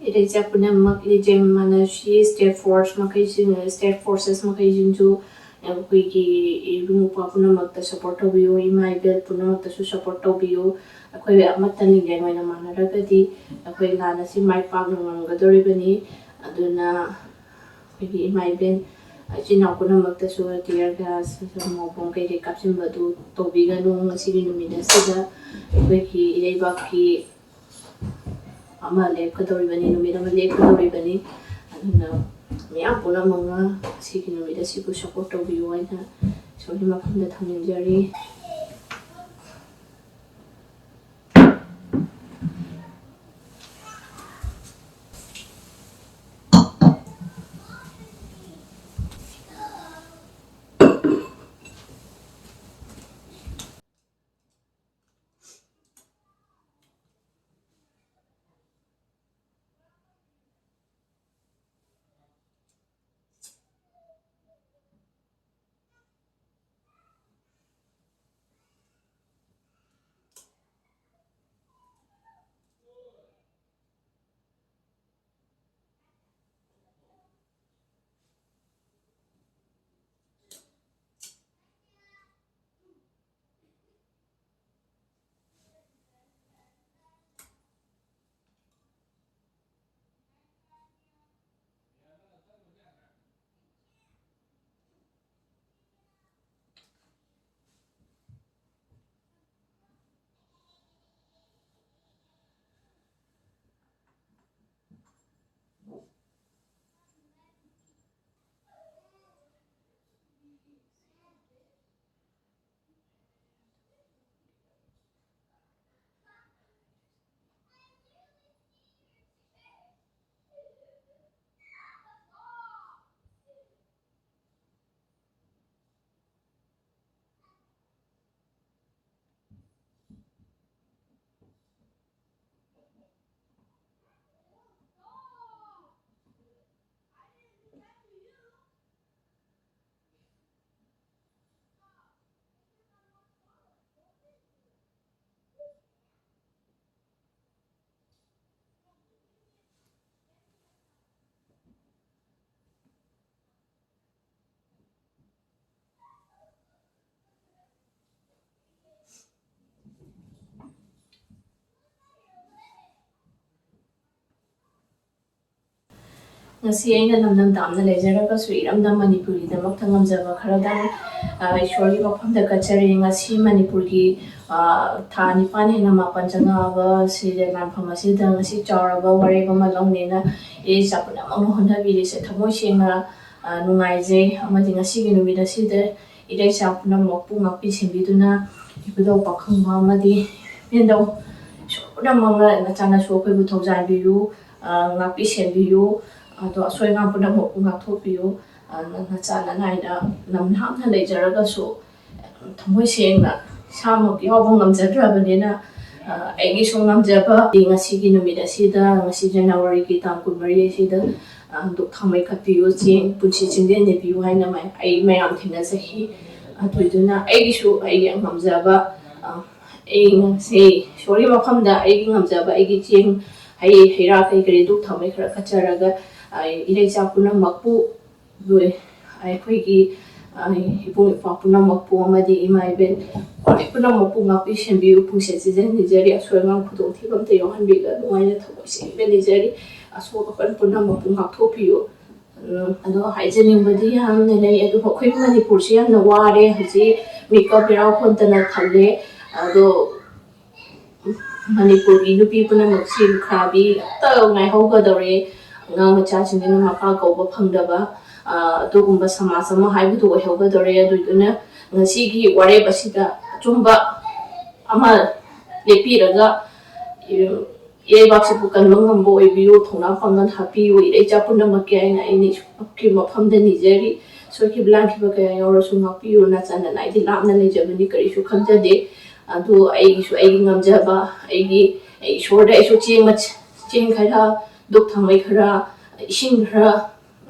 Ireja punamak lijeng mana shi state force makaijin state forces makaijin ju ꯑꯩꯈꯣꯏꯒꯤ ꯏꯕꯨꯡ ꯏꯄ꯭ꯋꯥ ꯄꯨꯝꯅꯃꯛꯇ support ꯇꯧꯕꯤꯌꯨ ꯏꯃꯥ ꯏꯕꯦꯜ ꯄꯨꯝꯅꯃꯛꯇꯁꯨ ꯁꯞꯄꯣꯔꯠ ꯇꯧꯕꯤꯌꯨ ꯑꯩꯈꯣꯏ ꯑꯃꯠꯇ ꯂꯤꯡꯖꯦꯜ ꯑꯣꯏꯅ ꯃꯥꯟꯅꯔꯒꯗꯤ ꯑꯩꯈꯣꯏ ꯂꯥꯟ ꯑꯁꯤ ꯃꯥꯏ ꯄꯥꯛꯅ ꯉꯝꯒꯗꯧꯔꯤꯕꯅꯤ ꯑꯗꯨꯅ ꯑꯩꯈꯣꯏꯒꯤ ꯏꯃꯥ ꯏꯕꯦꯜ ꯏꯆꯤꯟ ꯏꯅꯥꯎ ꯄꯨꯝꯅꯃꯛꯇꯁꯨ ꯇꯤꯌꯔ ꯒ꯭ꯌꯥꯁ ꯃꯣꯝ ꯀꯩꯀꯩ ꯀꯥꯞꯁꯤꯟꯕꯗꯨ ꯇꯧꯕꯤꯒꯅꯨ ꯉꯁꯤꯒꯤ ꯅꯨꯃꯤꯠ ꯑꯁꯤꯗ ꯑꯩꯈꯣꯏꯒꯤ ꯏꯔꯩꯕꯥꯛꯀꯤ ꯑꯃ ꯂꯦꯞꯀꯗꯧꯔꯤꯕꯅꯤ ꯅꯨꯃꯤꯠ ꯑꯃ ꯂꯦꯞꯀꯗꯧꯔꯤꯕꯅꯤ ꯑꯗꯨꯅ ꯃꯤꯌꯥꯝ ꯄꯨꯝꯅꯃꯛꯅ ꯁꯤꯒꯤ ꯅꯨꯃꯤꯠ ꯑꯁꯤꯕꯨ ꯁꯞꯄꯣꯔꯠ ꯇꯧꯕꯤꯌꯨ ꯍꯥꯏꯅ ꯏꯁꯣꯔꯒꯤ ꯃꯐꯝꯗ ꯊꯝꯅꯤꯡꯖꯔꯤ ngasi aina namnam damna lejaragasu iramdam manipurgidamakta ngamjaba kharadang ishwargi mafamda kachari ngasi manipurgi tha nipani hena mapan changaba sire lanfam asida ngasi chauraba wareba ma longnena e sapuna mangno honhabiri se thamoi sengna nungaije amadi ngasi gi numida sida irei sapuna mokpu ngakpi simbiduna ibudau pakhangba amadi pendau sura mangna nachana su khoi bu thojai biru ngakpi sembiyu ꯑꯗꯣ ꯑꯁꯣꯏ ꯑꯉꯥꯝ ꯄꯨꯝꯅꯃꯛꯄꯨ ꯉꯥꯛꯊꯣꯛꯄꯤꯌꯨ ꯅꯆꯥꯅ ꯅꯥꯏꯅ ꯅꯝꯅꯍꯥꯞꯅ ꯂꯩꯖꯔꯒꯁꯨ ꯊꯃꯣꯏ ꯁꯦꯡꯅ ꯏꯁꯥꯃꯛ ꯌꯥꯎꯕ ꯉꯝꯖꯗ꯭ꯔꯕꯅꯤꯅ ꯑꯩꯒꯤꯁꯨ ꯉꯝꯖꯕ ꯉꯁꯤꯒꯤ ꯅꯨꯃꯤꯠ ꯑꯁꯤꯗ ꯉꯁꯤ ꯖꯅꯋꯥꯔꯤꯒꯤ ꯇꯥꯡ 22 ꯑꯁꯤꯗ ꯗꯨꯛ ꯊꯥꯎꯃꯩ ꯀꯠꯄꯤꯌꯨ ꯄꯨꯟꯁꯤ ꯆꯤꯡꯂꯦꯟꯅꯕꯤꯌꯨ ꯍꯥꯏꯅ ꯑꯩ ꯃꯌꯥꯝ ꯊꯦꯡꯅꯖꯈꯤ ꯑꯗꯨꯏꯗꯨꯅ ꯑꯩꯒꯤꯁꯨ ꯑꯩꯒꯤ ꯉꯝꯖꯕ ꯑꯩ ꯉꯁꯤ ꯏꯁꯣꯔꯒꯤ ꯃꯐꯝꯗ ꯑꯩꯒꯤ ꯉꯝꯖꯕ ꯑꯩꯒꯤ ꯆꯦꯡ ꯍꯩ ꯍꯩꯔꯥ ꯀꯩ ꯀꯔꯤ ꯗꯨꯛ ꯊꯥꯎꯃꯩ ꯈꯔ ꯀꯠꯆꯔꯒ ꯏꯔꯩꯆꯥ ꯄꯨꯝꯅꯃꯛꯄꯨ ꯑꯩꯈꯣꯏꯒꯤ ꯏꯕꯨꯡ ꯏꯄ꯭ꯋꯥ ꯄꯨꯝꯅꯃꯛꯄꯨ ꯑꯃꯗꯤ ꯏꯃꯥ ꯏꯕꯦꯜ ꯄꯨꯝꯅꯃꯛꯄꯨ ꯉꯥꯛꯄꯤ ꯁꯦꯟꯕꯤꯌꯨ ꯄꯨꯡꯁꯦ ꯆꯤꯖꯟ ꯅꯤꯖꯔꯤ ꯑꯁꯣꯏ ꯑꯉꯥꯝ ꯈꯨꯗꯣꯡꯊꯤꯕ ꯑꯝꯇ ꯌꯥꯎꯍꯟꯕꯤꯒꯅꯨ ꯍꯥꯏꯅ ꯊꯃꯣꯏ ꯁꯦꯡꯅ ꯅꯤꯖꯔꯤ ꯑꯁꯣꯛ ꯑꯄꯟ ꯄꯨꯝꯅꯃꯛꯄꯨ ꯉꯥꯛꯊꯣꯛꯄꯤꯌꯨ ꯑꯗꯣ ꯍꯥꯏꯖꯅꯤꯡꯕꯗꯤ ꯌꯥꯝꯅ ꯂꯩ ꯑꯗꯨꯕꯨ ꯑꯩꯈꯣꯏ ꯃꯅꯤꯄꯨꯔꯁꯤ ꯌꯥꯝꯅ ꯋꯥꯔꯦ ꯍꯧꯖꯤꯛ ꯃꯤꯀꯞ ꯃꯤꯔꯥꯎ ꯈꯣꯟꯇꯅ ꯊꯜꯂꯦ ꯑꯗꯣ ꯃꯅꯤꯄꯨꯔꯒꯤ ꯅꯨꯄꯤ ꯄꯨꯝꯅꯃꯛꯁꯤ ꯈ꯭ꯔꯥꯕꯤ ꯑꯃꯠꯇ ꯉꯥꯏꯍꯧꯒꯗꯧꯔꯦ ꯑꯉꯥꯡ ꯃꯆꯥꯁꯤꯡꯁꯤꯅ ꯃꯄꯥ ꯀꯧꯕ ꯐꯪꯗꯕ ꯑꯗꯨꯒꯨꯝꯕ ꯁꯃꯥꯖ ꯑꯃ ꯍꯥꯏꯕꯗꯨ ꯑꯣꯏꯍꯧꯒꯗꯧꯔꯦ ꯑꯗꯨꯏꯗꯨꯅ ꯉꯁꯤꯒꯤ ꯋꯥꯔꯦꯞ ꯑꯁꯤꯗ ꯑꯆꯨꯝꯕ ꯑꯃ ꯂꯦꯞꯄꯤꯔꯒ ꯏꯔꯩꯕꯥꯛꯁꯤꯕꯨ ꯀꯟꯕ ꯉꯝꯕ ꯑꯣꯏꯕꯤꯌꯨ ꯊꯧꯅꯥ ꯄꯥꯡꯒꯜ ꯍꯥꯞꯄꯤꯌꯨ ꯏꯔꯩꯆꯥ ꯄꯨꯝꯅꯃꯛꯀꯤ ꯍꯥꯏꯅ ꯑꯩꯅ ꯏꯁꯣꯔꯒꯤ ꯃꯐꯝꯗ ꯅꯤꯖꯔꯤ ꯁꯣꯏꯈꯤꯕ ꯂꯥꯟꯈꯤꯕ ꯀꯌꯥ ꯌꯥꯎꯔꯁꯨ ꯉꯥꯛꯄꯤꯌꯨ ꯅꯆꯥꯅ ꯅꯥꯏꯗꯤ ꯂꯥꯞꯅ ꯂꯩꯖꯕꯅꯤ ꯀꯔꯤꯁꯨ ꯈꯟꯖꯗꯦ ꯑꯗꯨ ꯑꯩꯒꯤꯁꯨ ꯑꯩꯒꯤ ꯉꯝꯖꯕ ꯑꯩꯒꯤ ꯏꯁꯣꯔꯗ ꯑꯩꯁꯨ ꯆꯦꯡ ꯈꯔ ꯗꯨꯛ ꯊꯥꯎꯃꯩ ꯈꯔ ꯏꯁꯤꯡ ꯈꯔ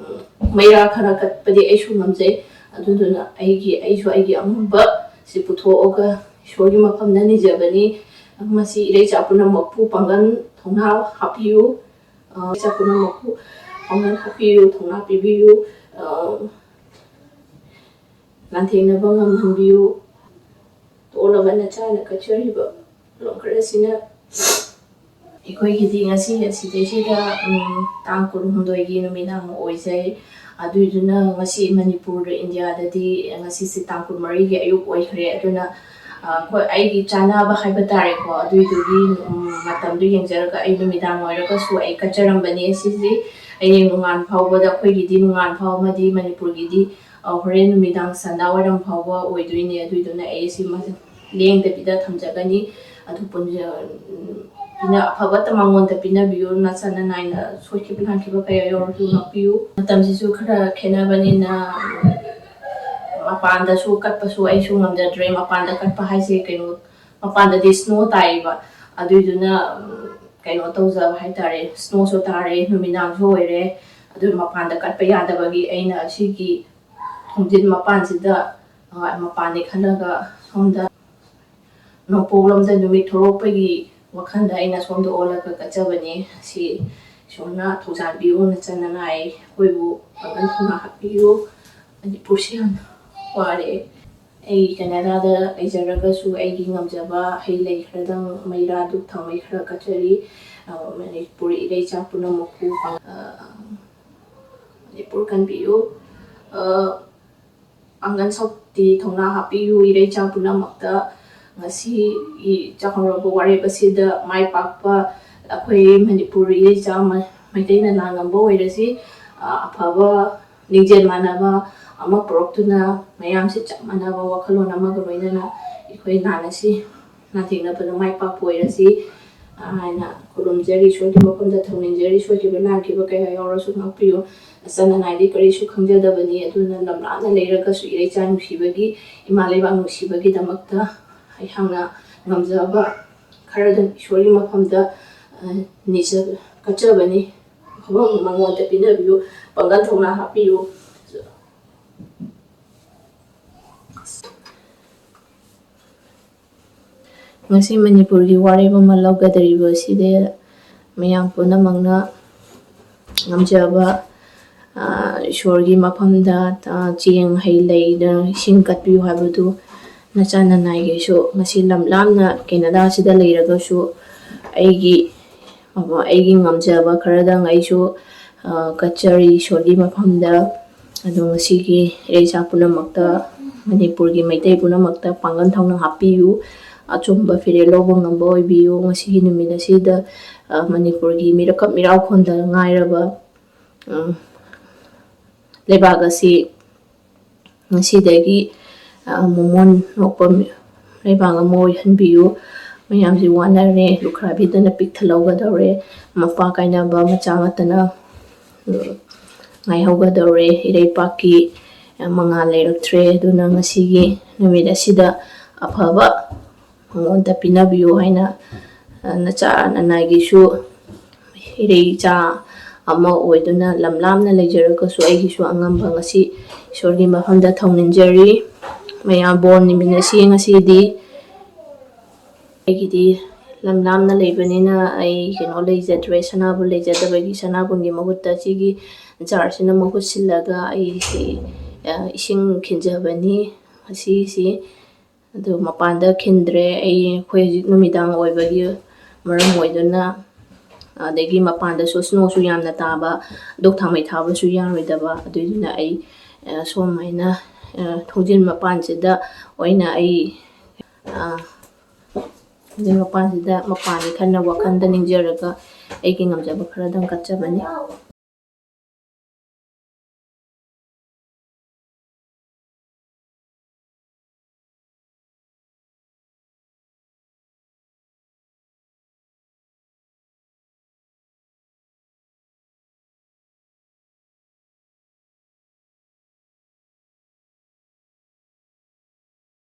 ꯃꯩꯔꯥ ꯈꯔ ꯀꯠꯄꯗꯤ ꯑꯩꯁꯨ ꯉꯝꯖꯩ ꯑꯗꯨꯗꯨꯅ ꯑꯩꯁꯨ ꯑꯩꯒꯤ ꯑꯉꯝꯕ ꯁꯤ ꯄꯨꯊꯣꯛꯑꯒ ꯏꯁꯣꯔꯒꯤ ꯃꯐꯝꯗ ꯅꯤꯖꯕꯅꯤ ꯃꯁꯤ ꯏꯔꯩꯆꯥ ꯄꯨꯝꯅꯃꯛꯄꯨ ꯄꯥꯡꯒꯜ ꯊꯧꯅꯥ ꯍꯥꯞꯄꯤꯌꯨ ꯆꯥꯛ ꯄꯨꯝꯅꯃꯛꯄꯨ ꯄꯥꯡꯒꯜ ꯍꯥꯞꯄꯤꯌꯨ, ꯊꯧꯅꯥ ꯄꯤꯕꯤꯌꯨ, ꯂꯥꯟꯊꯦꯡꯅꯕ ꯉꯝꯍꯟꯕꯤꯌꯨ. ꯇꯣꯜꯂꯕ ꯅꯆꯥꯅ ꯀꯠꯆꯔꯤꯕ ꯂꯣꯟ ꯈꯔꯁꯤꯅ ꯑꯩꯈꯣꯏꯒꯤꯗꯤ ꯉꯁꯤ ꯑꯁꯤꯗꯩꯁꯤꯗ ꯇꯥꯡ 22ꯒꯤ ꯅꯨꯃꯤꯗꯥꯡ ꯑꯣꯏꯖꯩ. ꯑꯗꯨꯏꯗꯨꯅ ꯉꯁꯤ ꯃꯅꯤꯄꯨꯔ ꯏꯟꯗꯤꯌꯥꯗꯗꯤ ꯉꯁꯤꯁꯦ ꯇꯥꯡ 23ꯒꯤ ꯑꯌꯨꯛ ꯑꯣꯏꯈ꯭ꯔꯦ. ꯑꯗꯨꯅ ꯍꯣꯏ ꯑꯩꯒꯤ ꯆꯥꯅꯕ ꯍꯥꯏꯕ ꯇꯥꯔꯦꯀꯣ. ꯑꯗꯨꯏꯗꯨꯒꯤ ꯃꯇꯝꯗꯨ ꯌꯦꯡꯖꯔꯒ ꯑꯩ ꯅꯨꯃꯤꯗꯥꯡ ꯑꯣꯏꯔꯒꯁꯨ ꯑꯩ ꯀꯠꯆꯔꯝꯕꯅꯤ. ꯁꯤꯁꯤ ꯍꯌꯦꯡ ꯅꯣꯡꯉꯥꯟ ꯐꯥꯎꯕꯗ ꯑꯩꯈꯣꯏꯒꯤꯗꯤ ꯅꯣꯡꯉꯥꯟ ꯐꯥꯎ ꯑꯃꯗꯤ ꯃꯅꯤꯄꯨꯔꯒꯤꯗꯤ ꯍꯣꯔꯦꯟ ꯅꯨꯃꯤꯗꯥꯡ ꯁꯟꯗꯥ ꯋꯥꯏꯔꯝ ꯐꯥꯎꯕ ꯑꯣꯏꯗꯣꯏꯅꯦ. ꯑꯗꯨꯏꯗꯨꯅ ꯑꯩ ꯁꯤ ꯂꯦꯡꯗꯕꯤꯗ ꯊꯝꯖꯒꯅꯤ. ꯑꯗꯨ ꯑꯐꯕ ꯃꯉꯣꯟꯗ ꯄꯤꯅꯕꯤꯌꯨ. ꯅꯆꯥ ꯅꯅꯥꯏꯅ ꯁꯣꯏꯈꯤꯕ ꯂꯥꯟꯈꯤꯕ ꯀꯌꯥ ꯌꯥꯎꯔꯁꯨ ꯉꯥꯛꯄꯤꯌꯨ. ꯃꯇꯝꯁꯤꯁꯨ ꯈꯔ ꯈꯦꯠꯅꯕꯅꯤꯅ ꯃꯄꯥꯟꯗꯁꯨ ꯀꯠꯄꯁꯨ ꯑꯩꯁꯨ ꯉꯝꯖꯗ꯭ꯔꯦ. ꯃꯄꯥꯟꯗ ꯀꯠꯄ ꯍꯥꯏꯁꯦ ꯃꯄꯥꯟꯗꯗꯤ ꯁ꯭ꯅꯣ ꯇꯥꯏꯕ. ꯑꯗꯨꯏꯗꯨꯅ ꯇꯧꯖꯕ ꯍꯥꯏꯇꯥꯔꯦ. ꯁ꯭ꯅꯣꯁꯨ ꯇꯥꯔꯦ, ꯅꯨꯃꯤꯗꯥꯡꯁꯨ ꯑꯣꯏꯔꯦ. ꯑꯗꯨ ꯃꯄꯥꯟꯗ ꯀꯠꯄ ꯌꯥꯗꯕꯒꯤ ꯑꯩꯅ ꯑꯁꯤꯒꯤ ꯊꯣꯡꯖꯤꯟ ꯃꯄꯥꯟꯁꯤꯗ ꯃꯄꯥꯟꯅꯤ ꯈꯜꯂꯒ ꯁꯣꯝꯗ ꯅꯣꯡꯄꯣꯛꯂꯣꯝꯗ ꯅꯨꯃꯤꯠ ꯊꯣꯛꯂꯛꯄꯒꯤ ꯋꯥꯈꯜꯗ ꯑꯩꯅ ꯁꯣꯝꯗ ꯑꯣꯜꯂꯒ ꯀꯠꯆꯕꯅꯤ. ꯁꯤ ꯏꯁꯣꯔꯅ ꯊꯧꯖꯥꯟꯕꯤꯌꯨ. ꯅꯆꯥ ꯅꯅꯥꯏ ꯑꯩꯈꯣꯏꯕꯨ ꯄꯥꯡꯒꯜ ꯊꯧꯅꯥ ꯍꯥꯞꯄꯤꯌꯨ. ꯃꯅꯤꯄꯨꯔꯁꯤ ꯌꯥꯝꯅ ꯋꯥꯔꯦ. ꯑꯩ ꯀꯦꯅꯗꯥꯗ ꯂꯩꯖꯔꯒꯁꯨ ꯑꯩꯒꯤ ꯉꯝꯖꯕ ꯍꯩ ꯂꯩ ꯈꯔꯗꯪ ꯃꯩꯔꯥ ꯙꯨꯞ ꯊꯥꯎꯃꯩ ꯈꯔ ꯀꯠꯆꯔꯤ. ꯃꯅꯤꯄꯨꯔ ꯏꯔꯩꯆꯥ ꯄꯨꯝꯅꯃꯛꯄꯨ ꯃꯅꯤꯄꯨꯔ ꯀꯟꯕꯤꯌꯨ. ꯄꯥꯡꯒꯜ ꯁꯛꯇꯤ ꯊꯧꯅꯥ ꯍꯥꯞꯄꯤꯌꯨ. ꯏꯔꯩꯆꯥ ꯄꯨꯝꯅꯃꯛꯇ ꯉꯁꯤꯒꯤ ꯆꯥꯎꯈꯠꯂꯕ ꯋꯥꯔꯦꯞ ꯑꯁꯤꯗ ꯃꯥꯏ ꯄꯥꯛꯄ ꯑꯩꯈꯣꯏ ꯃꯅꯤꯄꯨꯔ ꯏꯔꯩꯆꯥ ꯃꯩꯇꯩꯅ ꯉꯝꯕ ꯑꯣꯏꯔꯁꯤ. ꯑꯐꯕ ꯂꯤꯡꯖꯦꯜ ꯃꯥꯟꯅꯕ ꯑꯃ ꯄꯨꯔꯛꯇꯨꯅ ꯃꯌꯥꯝꯁꯦ ꯆꯞ ꯃꯥꯟꯅꯕ ꯋꯥꯈꯜꯂꯣꯟ ꯑꯃꯒ ꯂꯣꯏꯅꯅ ꯑꯩꯈꯣꯏ ꯂꯥꯟ ꯑꯁꯤ ꯂꯥꯟꯊꯦꯡꯅꯕꯗ ꯃꯥꯏ ꯄꯥꯛꯄ ꯑꯣꯏꯔꯁꯤ ꯍꯥꯏꯅ ꯈꯨꯔꯨꯝꯖꯔꯤ. ꯏꯁꯣꯔꯒꯤ ꯃꯐꯝꯗ ꯊꯧꯅꯤꯖꯔꯤ. ꯁꯣꯏꯈꯤꯕ ꯂꯥꯟꯈꯤꯕ ꯀꯌꯥ ꯌꯥꯎꯔꯁꯨ ꯉꯥꯛꯄꯤꯌꯨ. ꯅꯆꯥ ꯅꯅꯥꯏꯗꯤ ꯀꯔꯤꯁꯨ ꯈꯪꯖꯗꯕꯅꯤ. ꯑꯗꯨꯅ ꯂꯝꯂꯥꯞꯅ ꯂꯩꯔꯒꯁꯨ ꯏꯔꯩꯆꯥ ꯅꯨꯡꯁꯤꯕꯒꯤ, ꯏꯃꯥ ꯂꯩꯕꯥꯛ ꯅꯨꯡꯁꯤꯕꯒꯤꯗꯃꯛꯇ ꯑꯩꯍꯥꯛꯅ ꯉꯝꯖꯕ ꯈꯔꯗꯪ ꯏꯁꯣꯔꯒꯤ ꯃꯐꯝꯗ ꯀꯠꯆꯕꯅꯤ. ꯑꯐꯕ ꯃꯉꯣꯟꯗ ꯄꯤꯅꯕꯤꯌꯨ. ꯄꯥꯡꯒꯜ ꯊꯧꯅꯥ ꯍꯥꯞꯄꯤꯌꯨ. ꯉꯁꯤ ꯃꯅꯤꯄꯨꯔꯒꯤ ꯋꯥꯔꯦꯞ ꯑꯃ ꯂꯧꯒꯗꯧꯔꯤꯕ ꯑꯁꯤꯗ ꯃꯌꯥꯝ ꯄꯨꯝꯅꯃꯛꯅ ꯉꯝꯖꯕ ꯏꯁꯣꯔꯒꯤ ꯃꯐꯝꯗ ꯆꯦꯡ ꯍꯩ ꯂꯩꯗ ꯏꯁꯤꯡ ꯀꯠꯄꯤꯌꯨ ꯍꯥꯏꯕꯗꯨ ꯅꯆꯥ ꯅꯅꯥꯏꯒꯤꯁꯨ ꯉꯁꯤ ꯂꯝ ꯂꯥꯞꯅ ꯀꯦꯅꯗꯥꯁꯤꯗ ꯂꯩꯔꯒꯁꯨ ꯑꯩꯒꯤ ꯉꯝꯖꯕ ꯈꯔꯗꯪ ꯑꯩꯁꯨ ꯀꯠꯆꯔꯤ ꯏꯁꯣꯔꯒꯤ ꯃꯐꯝꯗ. ꯑꯗꯣ ꯉꯁꯤꯒꯤ ꯏꯔꯩꯆꯥ ꯄꯨꯝꯅꯃꯛꯇ, ꯃꯅꯤꯄꯨꯔꯒꯤ ꯃꯩꯇꯩ ꯄꯨꯝꯅꯃꯛꯇ ꯄꯥꯡꯒꯜ ꯊꯧꯅꯥ ꯍꯥꯞꯄꯤꯌꯨ. ꯑꯆꯨꯝꯕ ꯐꯤꯔꯦꯜ ꯂꯧꯕ ꯉꯝꯕ ꯑꯣꯏꯕꯤꯌꯨ. ꯉꯁꯤꯒꯤ ꯅꯨꯃꯤꯠ ꯑꯁꯤꯗ ꯃꯅꯤꯄꯨꯔꯒꯤ ꯃꯤꯔꯀꯞ ꯃꯤꯔꯥꯎꯈꯣꯟꯗ ꯉꯥꯏꯔꯕ ꯂꯩꯕꯥꯛ ꯑꯁꯤ ꯉꯁꯤꯗꯒꯤ ꯃꯃꯣꯟ ꯅꯣꯛꯄ ꯂꯩꯕꯥꯛ ꯑꯃ ꯑꯣꯏꯍꯟꯕꯤꯌꯨ. ꯃꯌꯥꯝꯁꯤ ꯋꯥꯅꯔꯦ. ꯂꯨꯈ꯭ꯔꯥꯕꯤꯗꯅ ꯄꯤꯛ ꯊꯜꯍꯧꯒꯗꯧꯔꯦ. ꯃꯄꯥ ꯀꯥꯏꯅꯕ ꯃꯆꯥ ꯑꯃꯠꯇꯅ ꯉꯥꯏꯍꯧꯒꯗꯧꯔꯦ. ꯏꯔꯩꯄꯥꯛꯀꯤ ꯃꯉꯥꯜ ꯂꯩꯔꯛꯇ꯭ꯔꯦ. ꯑꯗꯨꯅ ꯉꯁꯤꯒꯤ ꯅꯨꯃꯤꯠ ꯑꯁꯤꯗ ꯑꯐꯕ ꯃꯉꯣꯟꯗ ꯄꯤꯅꯕꯤꯌꯨ ꯍꯥꯏꯅ ꯅꯆꯥ ꯅꯅꯥꯏꯒꯤꯁꯨ ꯏꯔꯩꯆꯥ ꯑꯃ ꯑꯣꯏꯗꯨꯅ ꯂꯝ ꯂꯥꯞꯅ ꯂꯩꯖꯔꯒꯁꯨ ꯑꯩꯒꯤꯁꯨ ꯑꯉꯝꯕ ꯉꯁꯤ ꯏꯁꯣꯔꯒꯤ ꯃꯐꯝꯗ ꯊꯧꯅꯤꯖꯔꯤ. ꯃꯌꯥꯝ ꯕꯣꯔ ꯅꯤꯃꯤꯟꯅꯁꯤ. ꯉꯁꯤꯗꯤ ꯑꯩꯒꯤꯗꯤ ꯂꯝ ꯂꯥꯞꯅ ꯂꯩꯕꯅꯤꯅ ꯑꯩ ꯂꯩꯖꯗ꯭ꯔꯦ. ꯁꯅꯥꯕꯨꯟ ꯂꯩꯖꯗꯕꯒꯤ ꯁꯅꯥꯕꯨꯟꯒꯤ ꯃꯍꯨꯠꯇ ꯁꯤꯒꯤ ꯖꯥꯔꯁꯤꯅ ꯃꯍꯨꯠ ꯁꯤꯜꯂꯒ ꯑꯩꯁꯤ ꯏꯁꯤꯡ ꯈꯤꯟꯖꯕꯅꯤ ꯉꯁꯤꯁꯤ. ꯑꯗꯨ ꯃꯄꯥꯟꯗ ꯈꯤꯟꯗ꯭ꯔꯦ. ꯑꯩꯈꯣꯏ ꯍꯧꯖꯤꯛ ꯅꯨꯃꯤꯗꯥꯡ ꯑꯣꯏꯕꯒꯤ ꯃꯔꯝ ꯑꯣꯏꯗꯨꯅ, ꯑꯗꯒꯤ ꯃꯄꯥꯟꯗꯁꯨ ꯁ꯭ꯅꯣꯁꯨ ꯌꯥꯝꯅ ꯇꯥꯕ, ꯙꯨꯞ ꯊꯥꯎꯃꯩ ꯊꯥꯕꯁꯨ ꯌꯥꯔꯣꯏꯗꯕ. ꯑꯗꯨꯏꯗꯨꯅ ꯑꯩ ꯁꯨꯃꯥꯏꯅ ꯊꯣꯡꯖꯤꯟ ꯃꯄꯥꯟꯁꯤꯗ ꯑꯣꯏꯅ ꯑꯩ ꯊꯣꯡꯖꯤꯟ ꯃꯄꯥꯟꯁꯤꯗ ꯃꯄꯥꯟꯅꯤ ꯈꯟꯅ ꯋꯥꯈꯜꯗ ꯅꯤꯡꯖꯔꯒ ꯑꯩꯒꯤ ꯉꯝꯖꯕ ꯈꯔꯗꯪ ꯀꯠꯆꯕꯅꯤ.